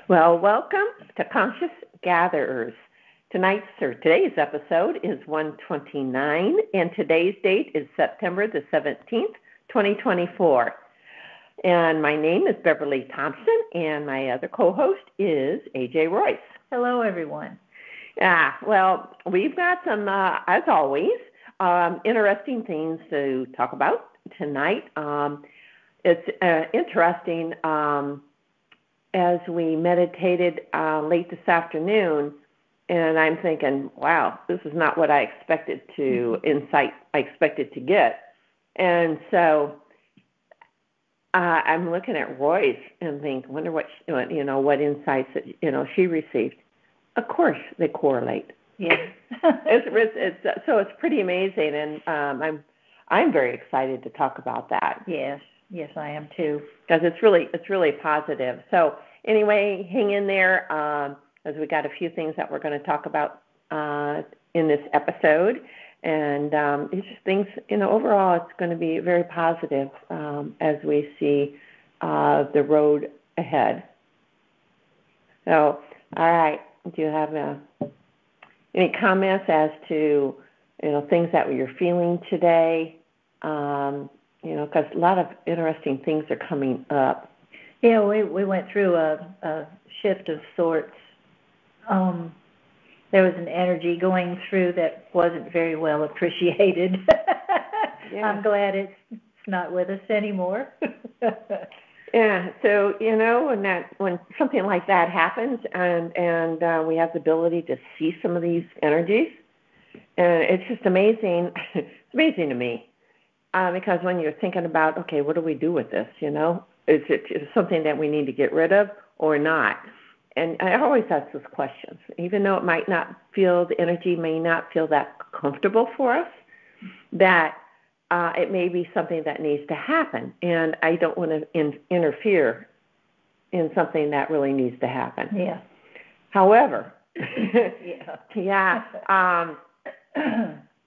Well, welcome to Conscious Gatherers. Today's episode is 129, and today's date is September the 17th, 2024. And my name is Beverly Thompson, and my other co-host is AJ Royce. Hello, everyone. Well, we've got some, as always, interesting things to talk about tonight. It's interesting. As we meditated late this afternoon, and I'm thinking, wow, this is not what I expected to get. And so I'm looking at Royce and think, wonder what insights that she received. Of course, they correlate. Yeah, it's pretty amazing, and I'm very excited to talk about that. Yes, I am too. Because it's really positive. So anyway, hang in there, as we got a few things that we're going to talk about in this episode, and it's just things. Overall, it's going to be very positive as we see the road ahead. So, all right, do you have any comments as to things that you're feeling today? Because a lot of interesting things are coming up. Yeah, we went through a shift of sorts. There was an energy going through that wasn't very well appreciated. Yeah. I'm glad it's not with us anymore. Yeah, so when something like that happens, and we have the ability to see some of these energies, and it's just amazing. It's amazing to me. Because when you're thinking about, okay, what do we do with this, is it something that we need to get rid of or not? And I always ask those questions, even though the energy may not feel that comfortable for us, that it may be something that needs to happen. And I don't want to interfere in something that really needs to happen. Yeah. However,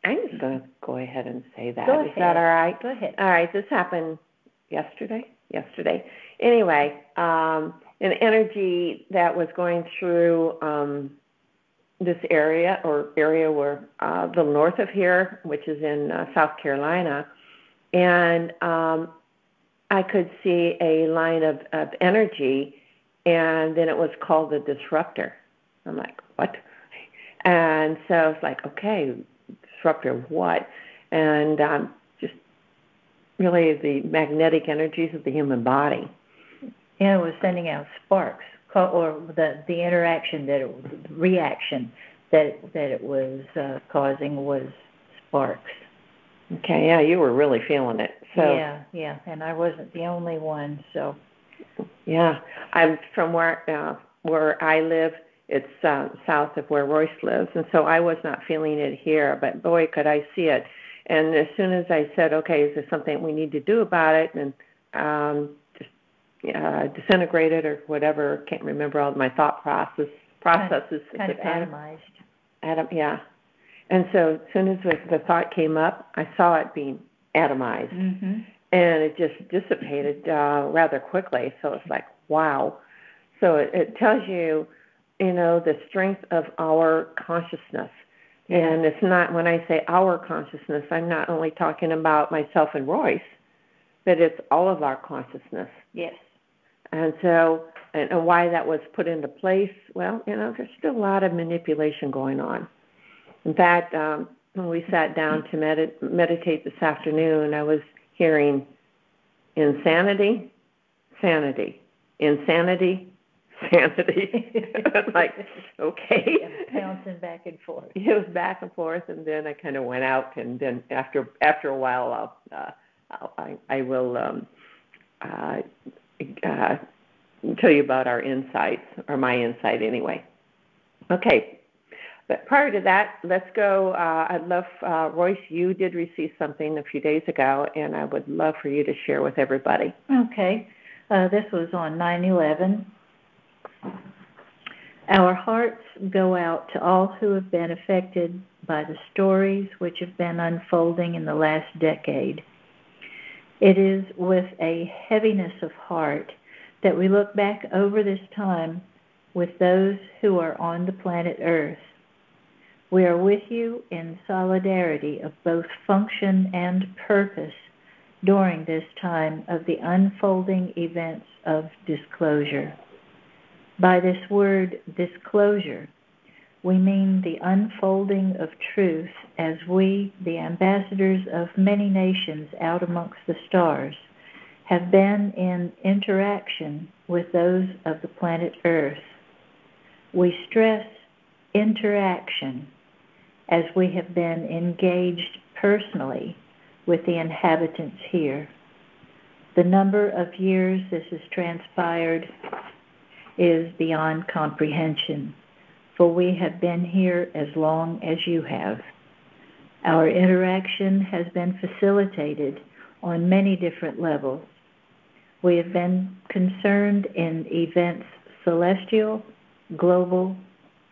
I'm just going to go ahead and say that. Go ahead. Is that all right? Go ahead. All right, this happened yesterday. Anyway, an energy that was going through this area where a little north of here, which is in South Carolina, and I could see a line of energy, and then it was called the disruptor. I'm like, what? And so it's like, okay, disruptor of what? And just really the magnetic energies of the human body. Yeah, it was sending out sparks, or the reaction that it was causing was sparks. Okay, yeah, you were really feeling it. So yeah, and I wasn't the only one. So yeah, I'm from where I live. It's south of where Royce lives, and so I was not feeling it here, but boy, could I see it. And as soon as I said, okay, is there something we need to do about it, and just disintegrated or whatever, can't remember all my thought processes. Kind of atomized. Yeah. And so as soon as the thought came up, I saw it being atomized, and it just dissipated rather quickly. So it's like, wow. So it tells you, the strength of our consciousness. Yeah. And it's not, when I say our consciousness, I'm not only talking about myself and Royce, but it's all of our consciousness. Yes. And so, and why that was put into place, well, there's still a lot of manipulation going on. In fact, when we sat down to meditate this afternoon, I was hearing insanity, sanity, insanity, sanity. I'm like, okay. Yeah, bouncing back and forth. It was back and forth, and then I kind of went out, and then after a while, I will tell you about our insights, or my insight anyway. Okay. But prior to that, let's go. I'd love, Royce, you did receive something a few days ago, and I would love for you to share with everybody. Okay. This was on 9/11. Our hearts go out to all who have been affected by the stories which have been unfolding in the last decade. It is with a heaviness of heart that we look back over this time with those who are on the planet Earth. We are with you in solidarity of both function and purpose during this time of the unfolding events of disclosure. By this word, disclosure, we mean the unfolding of truth as we, the ambassadors of many nations out amongst the stars, have been in interaction with those of the planet Earth. We stress interaction as we have been engaged personally with the inhabitants here. The number of years this has transpired is beyond comprehension, for we have been here as long as you have. Our interaction has been facilitated on many different levels. We have been concerned in events celestial, global,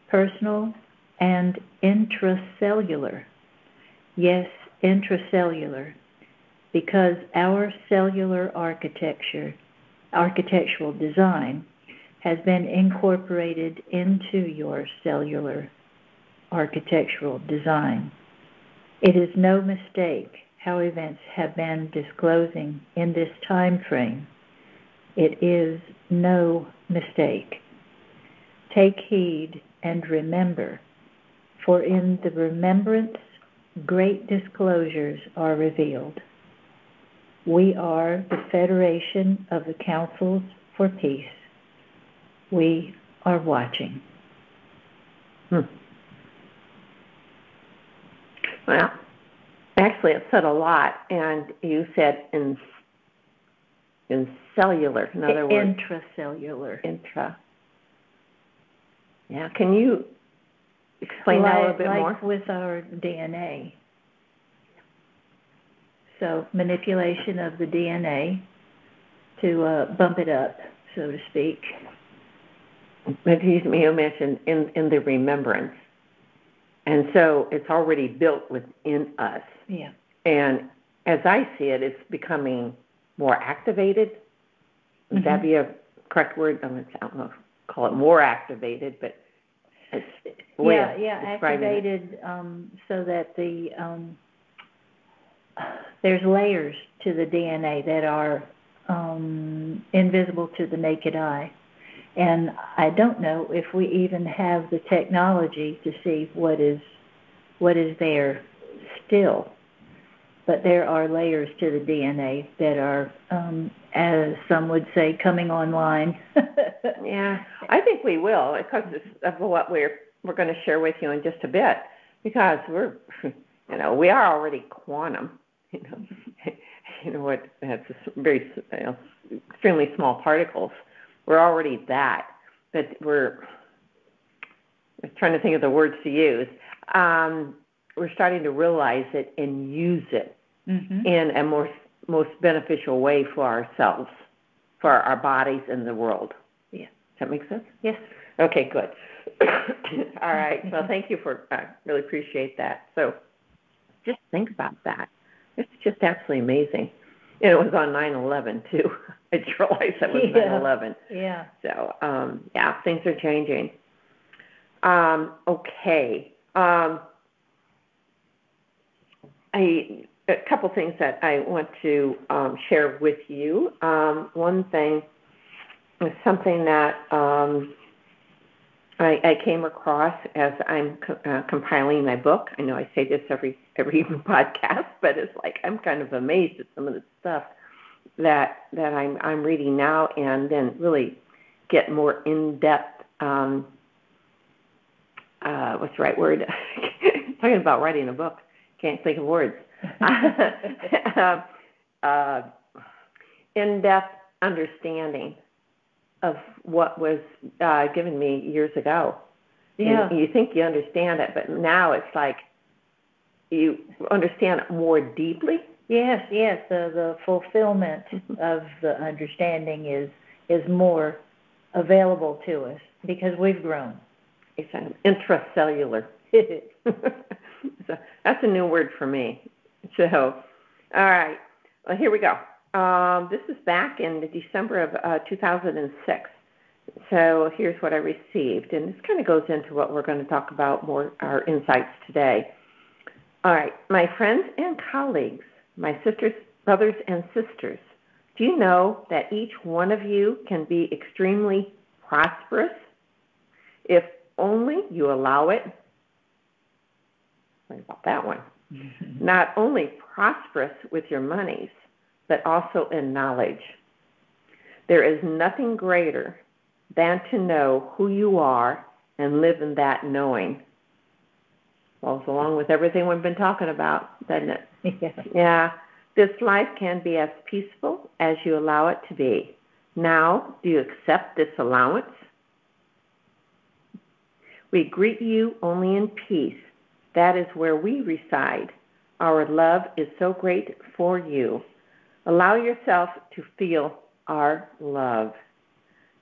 personal, and intracellular. Yes, intracellular, because our cellular architectural design has been incorporated into your cellular architectural design. It is no mistake how events have been disclosing in this time frame. It is no mistake. Take heed and remember, for in the remembrance, great disclosures are revealed. We are the Federation of the Councils for Peace. We are watching. Well, actually, it said a lot, and you said in cellular, in other words. Intracellular. Yeah, can you explain that a little bit more? Like with our DNA. So manipulation of the DNA to bump it up, so to speak. But you mentioned in the remembrance. And so it's already built within us. Yeah. And as I see it, it's becoming more activated. Would that be a correct word? I don't know if call it more activated, but it's activated so that there's layers to the DNA that are invisible to the naked eye. And I don't know if we even have the technology to see what is there still. But there are layers to the DNA that are, as some would say, coming online. Yeah, I think we will, because of what we're going to share with you in just a bit, because we are already quantum. What that's very extremely small particles. We're already that, but we're trying to think of the words to use. We're starting to realize it and use it in a most beneficial way for ourselves, for our bodies and the world. Yeah. Does that make sense? Yes. Okay, good. All right. Well, thank you I really appreciate that. So just think about that. It's just absolutely amazing. And it was on 9/11 too. I just realized that was 9/11. Yeah. So, things are changing. Okay. A couple things that I want to share with you. One thing is something that I came across as I'm compiling my book. I know I say this every podcast, but it's like I'm kind of amazed at some of the stuff that I'm reading now, and then really get more in depth. What's the right word? Talking about writing a book, can't think of words. In-depth understanding of what was given me years ago. Yeah. And you think you understand it, but now it's like you understand it more deeply. Yes. The fulfillment of the understanding is more available to us because we've grown. It's intracellular. So that's a new word for me. So, all right. Well, here we go. This is back in December of 2006. So here's what I received, and this kind of goes into what we're going to talk about more, our insights today. All right, my friends and colleagues, my sisters, brothers, and sisters, do you know that each one of you can be extremely prosperous if only you allow it? What about that one? Not only prosperous with your monies, but also in knowledge. There is nothing greater than to know who you are and live in that knowing. Goes along with everything we've been talking about, doesn't it? Yeah. This life can be as peaceful as you allow it to be. Now, do you accept this allowance? We greet you only in peace. That is where we reside. Our love is so great for you. Allow yourself to feel our love.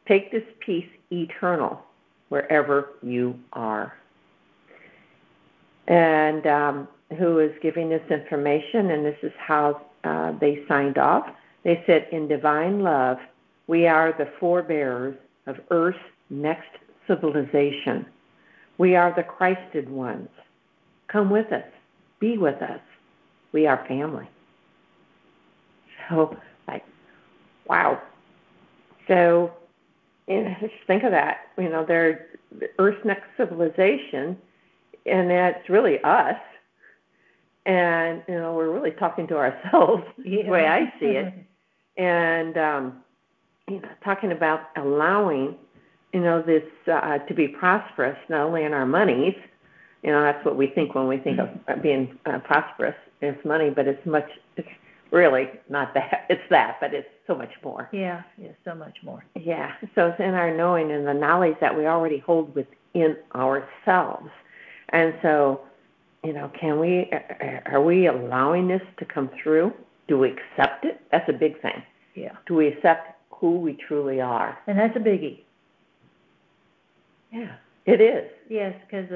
Take this peace eternal wherever you are. And who is giving this information, and this is how they signed off. They said, in divine love, we are the forebearers of Earth's next civilization. We are the Christed ones. Come with us. Be with us. We are family. So, wow. So, just think of that. They're the Earth's next civilization, and that's really us. And, we're really talking to ourselves, the way I see it. And, talking about allowing, this to be prosperous, not only in our monies. That's what we think when we think of being prosperous is money, but it's really not that. It's that, but it's so much more. Yeah, so much more. Yeah, so it's in our knowing and the knowledge that we already hold within ourselves. And so, are we allowing this to come through? Do we accept it? That's a big thing. Yeah. Do we accept who we truly are? And that's a biggie. Yeah, it is. Yes, because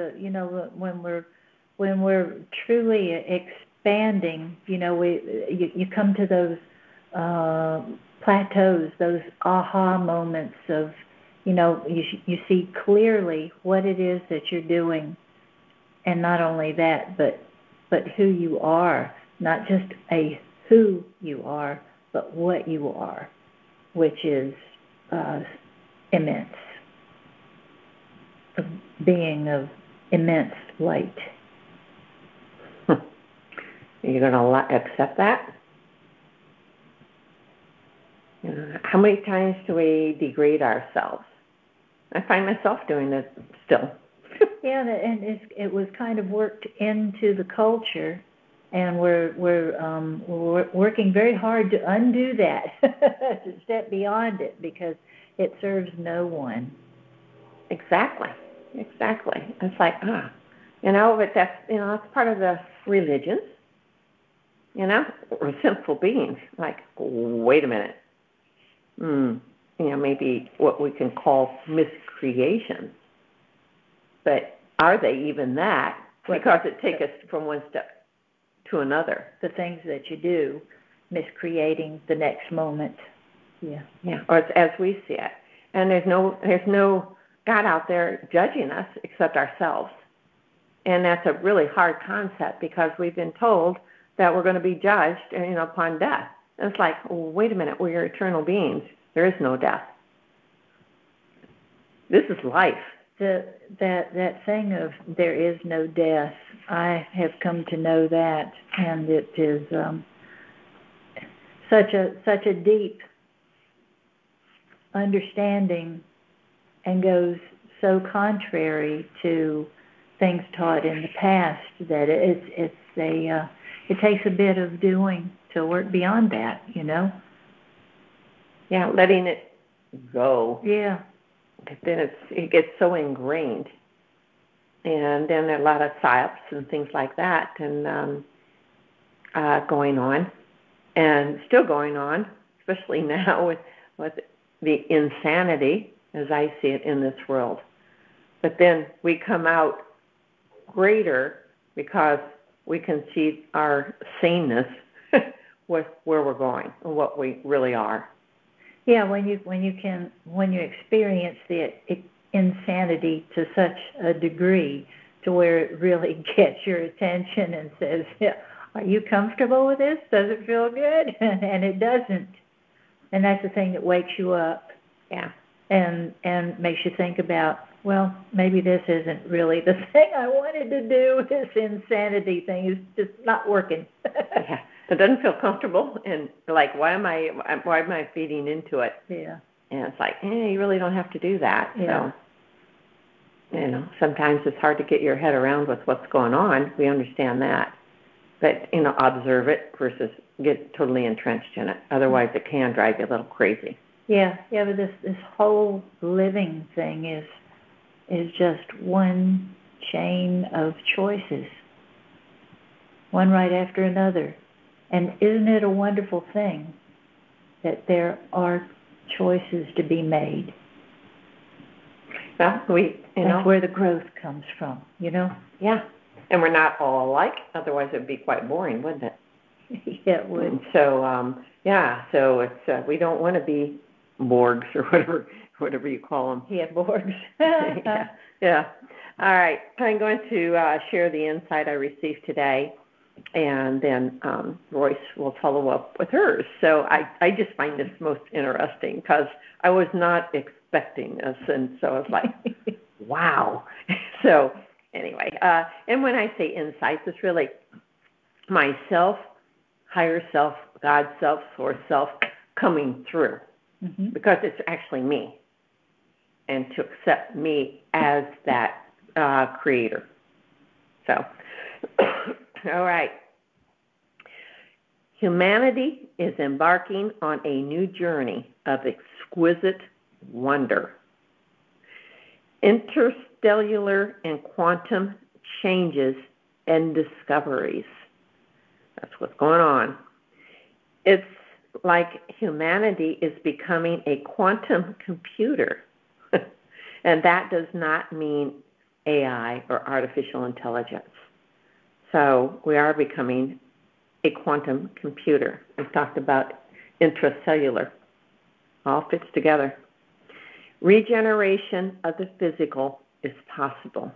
when we're truly expanding, you come to those plateaus, those aha moments of, you see clearly what it is that you're doing, and not only that, but who you are, not just who you are, but what you are, which is immense. A being of immense light. Are you going to accept that? How many times do we degrade ourselves? I find myself doing it still. Yeah, and it was kind of worked into the culture, and we're working very hard to undo that, to step beyond it, because it serves no one. Exactly. It's like, but that's part of the religions. We're sinful beings. Like, wait a minute. Maybe what we can call miscreations. But are they even that? Because it takes us from one step to another. The things that you do, miscreating the next moment. Yeah. Yeah. Or it's as we see it. And there's no God out there judging us except ourselves. And that's a really hard concept because we've been told that we're going to be judged, upon death. And it's like, wait a minute, we're eternal beings. There is no death. This is life. That thing of there is no death, I have come to know that, and it is such a deep understanding, and goes so contrary to things taught in the past that it takes a bit of doing to work beyond that, Yeah, letting it go. Yeah. But then it gets so ingrained, and then there are a lot of psyops and things like that, and going on, and still going on, especially now with the insanity as I see it in this world. But then we come out greater because we can see our saneness with where we're going and what we really are. Yeah, when you experience the insanity to such a degree to where it really gets your attention and says, yeah, "Are you comfortable with this? Does it feel good?" And it doesn't. And that's the thing that wakes you up. Yeah. And makes you think about, well, maybe this isn't really the thing I wanted to do. This insanity thing is just not working. Yeah. It doesn't feel comfortable, and like, why am I feeding into it? Yeah. And it's like, you really don't have to do that. Yeah. So, sometimes it's hard to get your head around with what's going on. We understand that. But, observe it versus get totally entrenched in it. Otherwise, it can drive you a little crazy. Yeah, but this whole living thing is just one chain of choices, one right after another. And isn't it a wonderful thing that there are choices to be made? Well, that's where the growth comes from, Yeah, and we're not all alike. Otherwise, it'd be quite boring, wouldn't it? Yeah, it would. And so, so it's we don't want to be Borgs or whatever you call them. Yeah, Borgs. Yeah. All right, I'm going to share the insight I received today, and then Royce will follow up with hers. So I just find this most interesting because I was not expecting this, and so I was like, wow. So anyway, and when I say insights, it's really myself, higher self, God self, source self coming through, because it's actually me, and to accept me as that creator. So, all right. Humanity is embarking on a new journey of exquisite wonder. Interstellar and quantum changes and discoveries. That's what's going on. It's like humanity is becoming a quantum computer. And that does not mean AI or artificial intelligence. So we are becoming a quantum computer. We've talked about intracellular. All fits together. Regeneration of the physical is possible.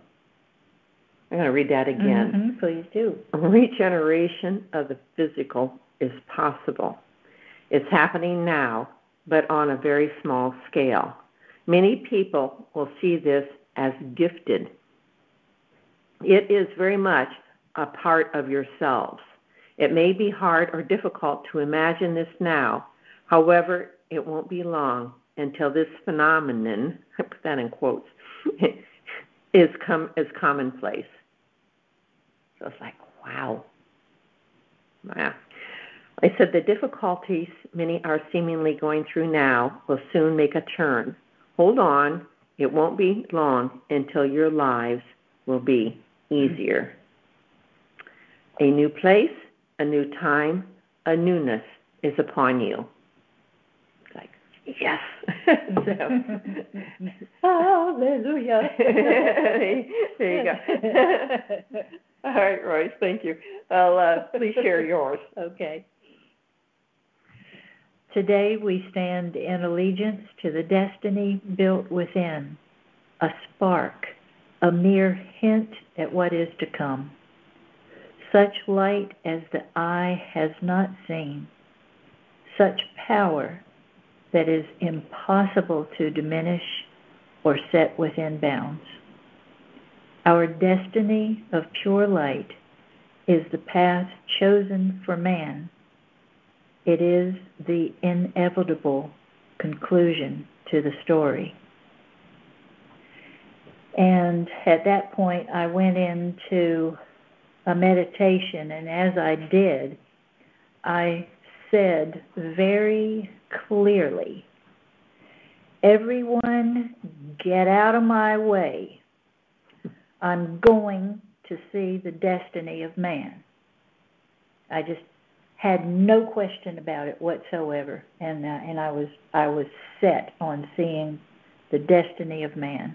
I'm going to read that again. Please do. Regeneration of the physical is possible. It's happening now, but on a very small scale. Many people will see this as gifted. It is very much a part of yourselves. It may be hard or difficult to imagine this now. However, it won't be long until this phenomenon, I put that in quotes, is commonplace. So it's like, wow. I said the difficulties many are seemingly going through now will soon make a turn. Hold on. It won't be long until your lives will be easier. A new place, a new time, a newness is upon you. It's like, yes. Hallelujah. There you go. All right, Royce, thank you. Please share yours. Okay. Today we stand in allegiance to the destiny built within, a spark, a mere hint at what is to come. Such light as the eye has not seen, such power that is impossible to diminish or set within bounds. Our destiny of pure light is the path chosen for man. It is the inevitable conclusion to the story. And at that point, I went into a meditation, and as I did, I said very clearly, everyone get out of my way. I'm going to see the destiny of man. I just had no question about it whatsoever, and I was set on seeing the destiny of man.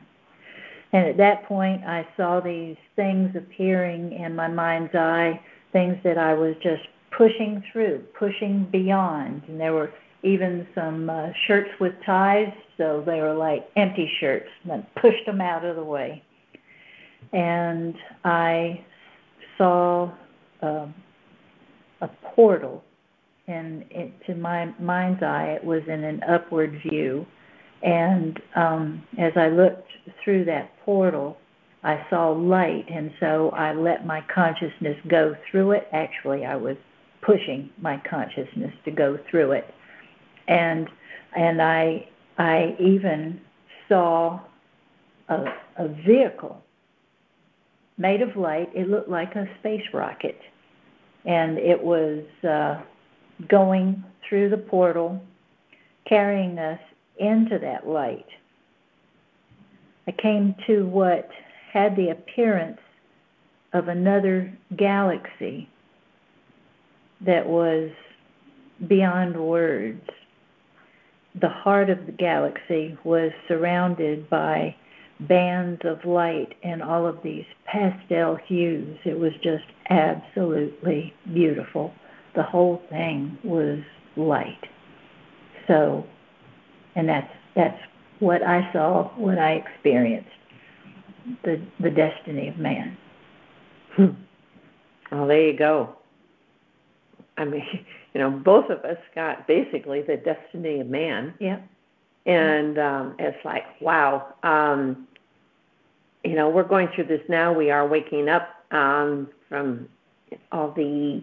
And at that point, I saw these things appearing in my mind's eye, things that I was just pushing through, pushing beyond, and there were even some shirts with ties, so they were like empty shirts, and then pushed them out of the way. And I saw a portal, and to my mind's eye, it was in an upward view. And as I looked through that portal, I saw light, and so I let my consciousness go through it. Actually, I was pushing my consciousness to go through it. And I even saw a vehicle made of light. It looked like a space rocket, and it was going through the portal, carrying us into that light. I came to what had the appearance of another galaxy that was beyond words. The heart of the galaxy was surrounded by bands of light and all of these pastel hues. It was just absolutely beautiful. The whole thing was light. So, and that's what I saw, what I experienced, the destiny of man. Well, there you go. I mean, both of us got basically the destiny of man. Yeah. And it's like, wow. We're going through this now. We are waking up from all the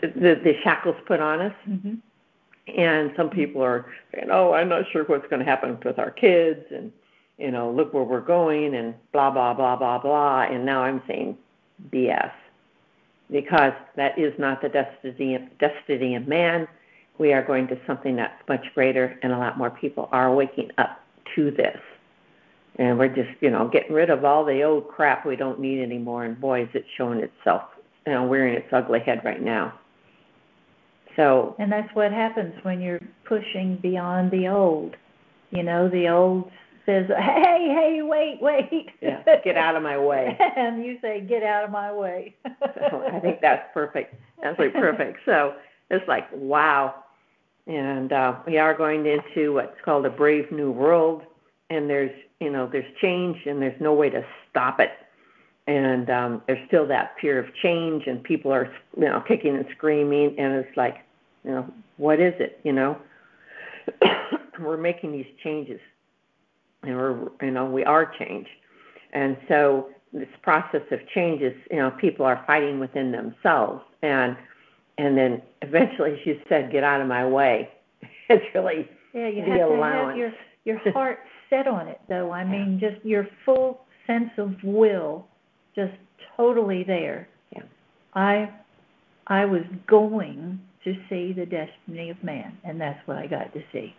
the shackles put on us. Mm-hmm. And some people are saying, oh, I'm not sure what's going to happen with our kids, and, look where we're going, and blah, blah, blah, blah, blah. And now I'm saying BS, because that is not the destiny of man. We are going to something that's much greater, and a lot more people are waking up to this. And we're just, getting rid of all the old crap we don't need anymore. And boy, is it showing itself, wearing its ugly head right now. So, and that's what happens when you're pushing beyond the old. The old says, hey, wait. Yeah, get out of my way. And you say, get out of my way. So I think that's perfect. Absolutely perfect. So it's like, wow. And we are going into what's called a brave new world. And there's change, and there's no way to stop it. And there's still that fear of change, and people are, kicking and screaming. And it's like, what is it, We're making these changes, and we are change. And so this process of change is, people are fighting within themselves. And then eventually, as you said, get out of my way. It's really you the have allowance. To have your heart set on it, though. I mean, just your full sense of will, just totally there. Yeah. I was going to see the destiny of man, and that's what I got to see.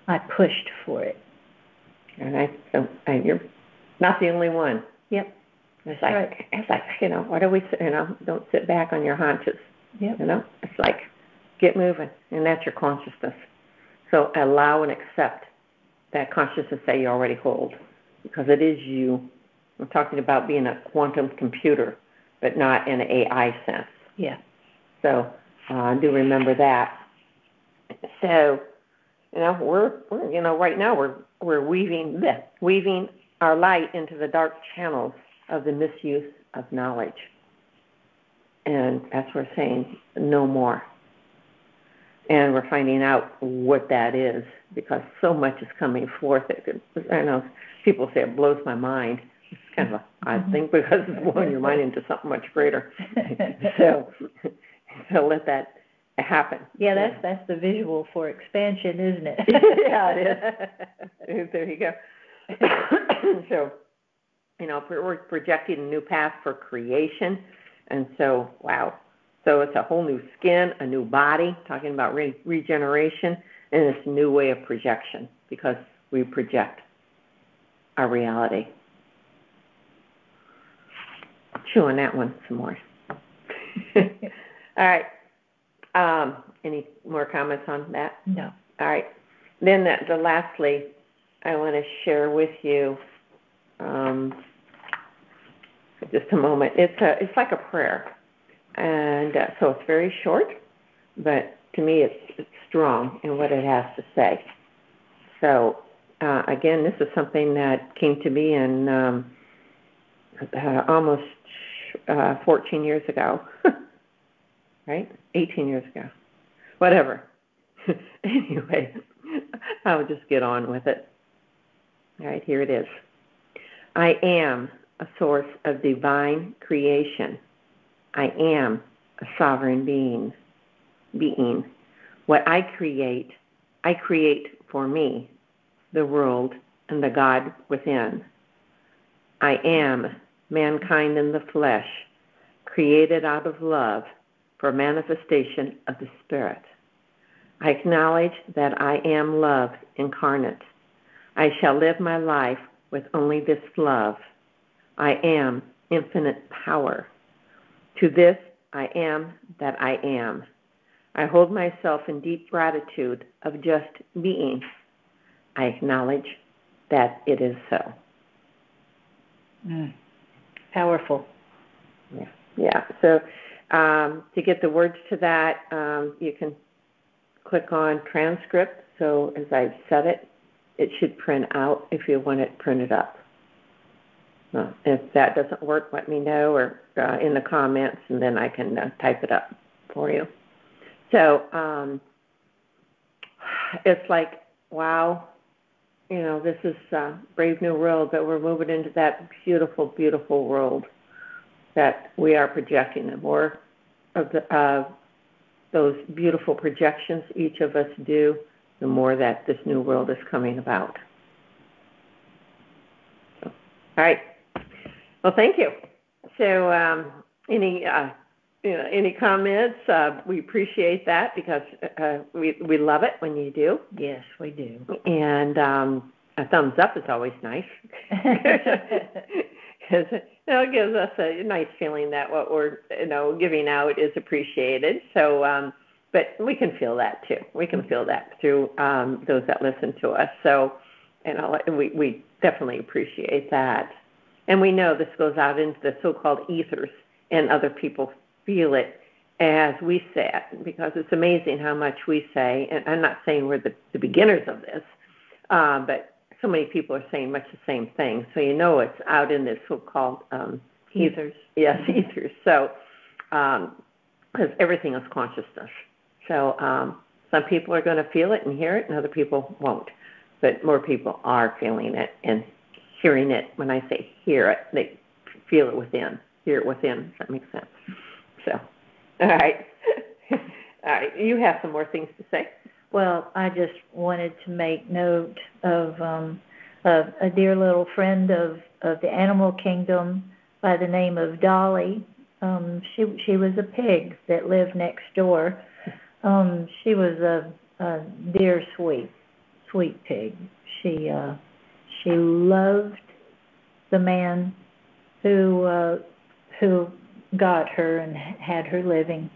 I pushed for it. And you're not the only one. Yep. It's like, what do we, don't sit back on your haunches. Yep. It's like, get moving, and that's your consciousness. So allow and accept that consciousness that you already hold, because it is you. I'm talking about being a quantum computer, but not in an AI sense. Yeah. So do remember that. So, we're right now we're weaving our light into the dark channels of the misuse of knowledge. And that's what we're saying, no more. And we're finding out what that is, because so much is coming forth. I know people say it blows my mind. It's kind of an odd thing, because it's blowing your mind into something much greater. So let that happen. Yeah, that's the visual for expansion, isn't it? Yeah, it is. There you go. So, we're projecting a new path for creation. And so, wow. So it's a whole new skin, a new body, talking about regeneration, and it's a new way of projection, because we project our reality. Chew on that one some more. All right. Any more comments on that? No. All right. Then lastly, I want to share with you just a moment. It's like a prayer, and so it's very short, but to me it's strong in what it has to say. So again, this is something that came to me in almost 14 years ago, right? 18 years ago, whatever. Anyway, I'll just get on with it. All right, here it is. I am a source of divine creation. I am a sovereign being. What I create for me, the world, and the God within. I am mankind in the flesh, created out of love for manifestation of the Spirit. I acknowledge that I am love incarnate. I shall live my life with only this love. I am infinite power. To this I am that I am. I hold myself in deep gratitude of just being. I acknowledge that it is so. Powerful. Yeah. So to get the words to that, you can click on transcript. So as I've said it, it should print out if you want it printed up. If that doesn't work, let me know or in the comments, and then I can type it up for you. So it's like, wow, this is Brave New World, but we're moving into that beautiful, beautiful world that we are projecting. The more of those beautiful projections each of us do, the more that this new world is coming about. So, all right. Well, thank you. So, any comments? We appreciate that because we love it when you do. Yes, we do. And a thumbs up is always nice because it gives us a nice feeling that what we're giving out is appreciated. So, but we can feel that too. We can feel that through those that listen to us. So, we definitely appreciate that. And we know this goes out into the so-called ethers, and other people feel it as we say it, because it's amazing how much we say. And I'm not saying we're the beginners of this, but so many people are saying much the same thing. So it's out in this so-called ethers. Yes, ethers. So, because everything is consciousness. So some people are going to feel it and hear it, and other people won't. But more people are feeling it and hearing it. When I say hear it, they feel it within, hear it within. Does that make sense? So, all right. All right. You have some more things to say? Well, I just wanted to make note of a dear little friend of the animal kingdom by the name of Dolly. She was a pig that lived next door. She was a dear, sweet pig. She loved the man who got her and had her living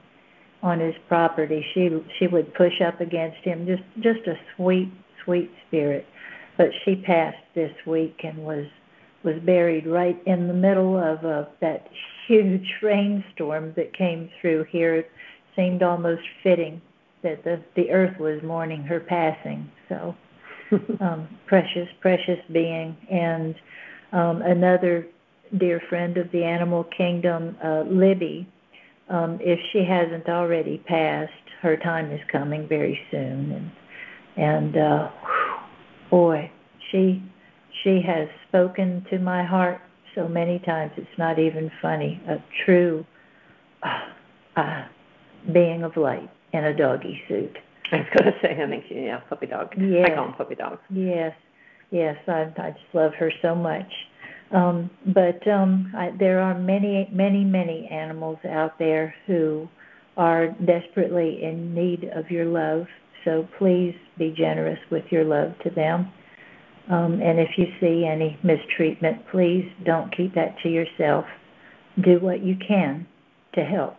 on his property. She would push up against him, just a sweet spirit. But she passed this week and was buried right in the middle of that huge rainstorm that came through here. It seemed almost fitting that the earth was mourning her passing. So precious being. And another dear friend of the animal kingdom, Libby, if she hasn't already passed, her time is coming very soon. And boy, she has spoken to my heart so many times it's not even funny. A true being of light in a doggy suit. I was going to say, I think, puppy dog. Yes. I call them puppy dogs. Yes, I just love her so much. But there are many animals out there who are desperately in need of your love. So please be generous with your love to them. And if you see any mistreatment, please don't keep that to yourself. Do what you can to help.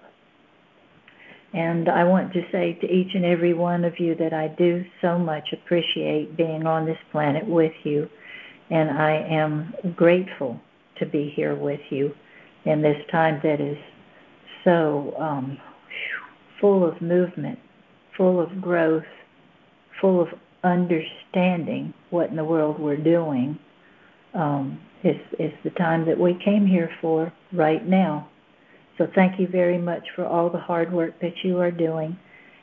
And I want to say to each and every one of you that I do so much appreciate being on this planet with you. And I am grateful to be here with you. in this time that is so full of movement, full of growth, full of understanding what in the world we're doing, is the time that we came here for right now. So thank you very much for all the hard work that you are doing,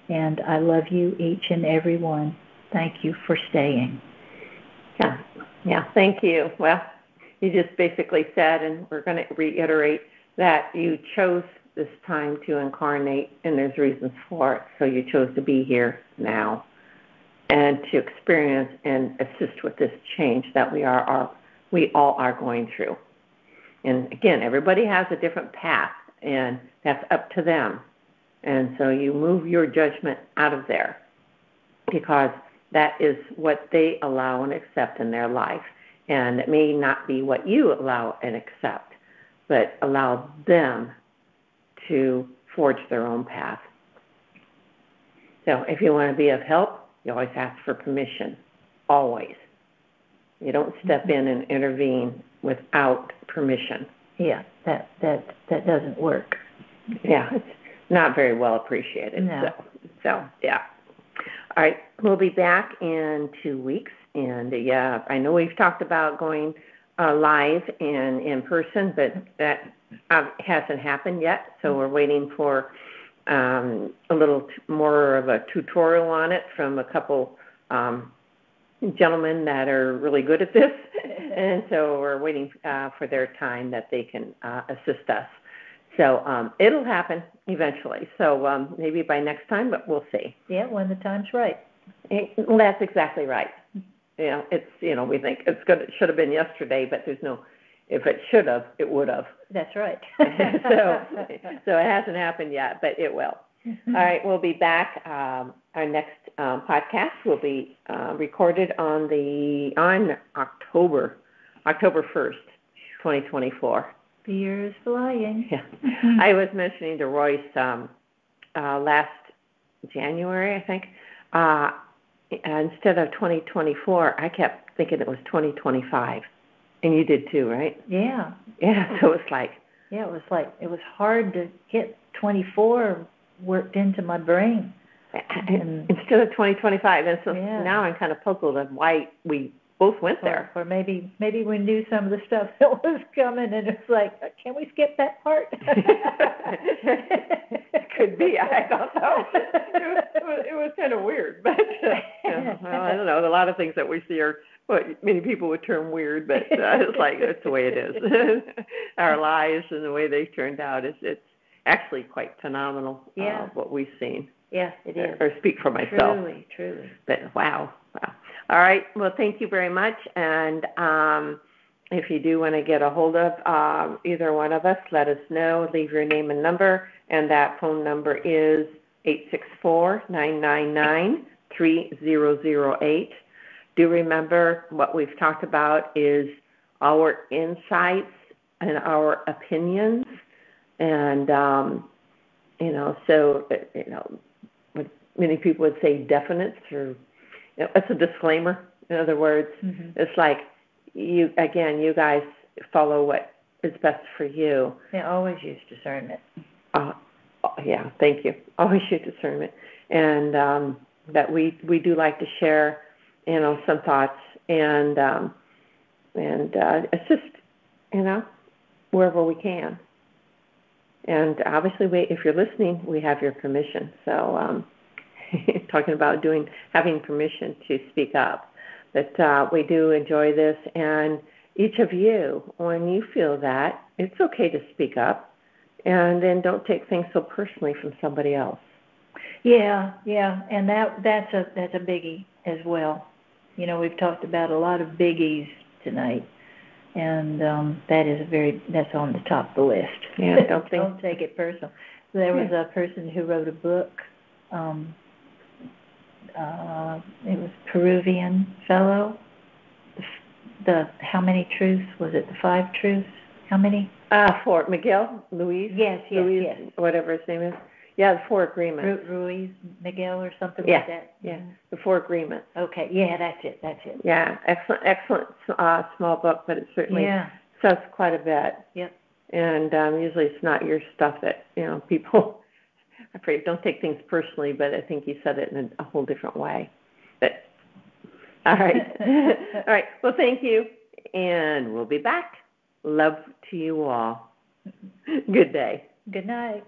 and I love you each and every one. Thank you for staying. Yeah, thank you. Well, you just basically said, and we're going to reiterate, that you chose this time to incarnate, and there's reasons for it. So you chose to be here now and to experience and assist with this change that we all are going through. And again, everybody has a different path, and that's up to them. And so you move your judgment out of there, because that is what they allow and accept in their life. And it may not be what you allow and accept, but allow them to forge their own path. So if you want to be of help, you always ask for permission, always. You don't step in and intervene without permission. Yeah, that doesn't work. Yeah, it's not very well appreciated. No. So yeah. All right, we'll be back in 2 weeks. And yeah, I know we've talked about going live and in person, but that hasn't happened yet. So we're waiting for a little more of a tutorial on it from a couple gentlemen that are really good at this. And so we're waiting for their time that they can assist us. So it'll happen eventually. So maybe by next time, but we'll see. Yeah, when the time's right. Well, that's exactly right. We think it should have been yesterday, but there's no, if it should have, it would have. That's right. so it hasn't happened yet, but it will. All right, we'll be back. Our next podcast will be recorded on October 1st, 2024. The year is flying. Yeah. I was mentioning to Royce last January, I think, instead of 2024, I kept thinking it was 2025. And you did too, right? Yeah. Yeah, so it's like. Yeah, it was hard to get 24 worked into my brain. Instead of 2025. And so now I'm kind of puzzled on why we both went there. Or maybe we knew some of the stuff that was coming, and it's like, can we skip that part? Could be. I don't know. It was kind of weird, but well, I don't know. A lot of things that we see are what many people would term weird, but it's like it's the way it is. Our lives and the way they've turned out it's actually quite phenomenal. Yeah. What we've seen. Yeah, it is. Or speak for myself. Truly. But wow. All right. Well, thank you very much. And if you do want to get a hold of either one of us, let us know. Leave your name and number. And that phone number is 864-999-3008. Do remember what we've talked about is our insights and our opinions. And, what many people would say definites, or it's a disclaimer. In other words, It's like you guys follow what is best for you. Yeah, always use discernment. Yeah, thank you. Always use discernment, and that we do like to share, some thoughts and assist, wherever we can. And obviously, if you're listening, we have your permission. So, talking about having permission to speak up. But we do enjoy this, and each of you, when you feel that, it's okay to speak up, and then don't take things so personally from somebody else. Yeah, and that's a biggie as well. We've talked about a lot of biggies tonight. And that's on the top of the list. Yeah, don't take it personal. There was a person who wrote a book. It was a Peruvian fellow. How many truths? Was it the 5 truths? How many? For Miguel, Luis. Yes. Whatever his name is. Yeah, the 4 agreements. Ruiz, Miguel, or something like that. Yeah, the 4 agreements. Okay, yeah, that's it. Yeah, excellent small book, but it certainly says quite a bit. Yep. And usually it's not your stuff that, people, I'm afraid, don't take things personally, but I think you said it in a whole different way. But, all right. All right. Well, thank you. And we'll be back. Love to you all. Good day. Good night.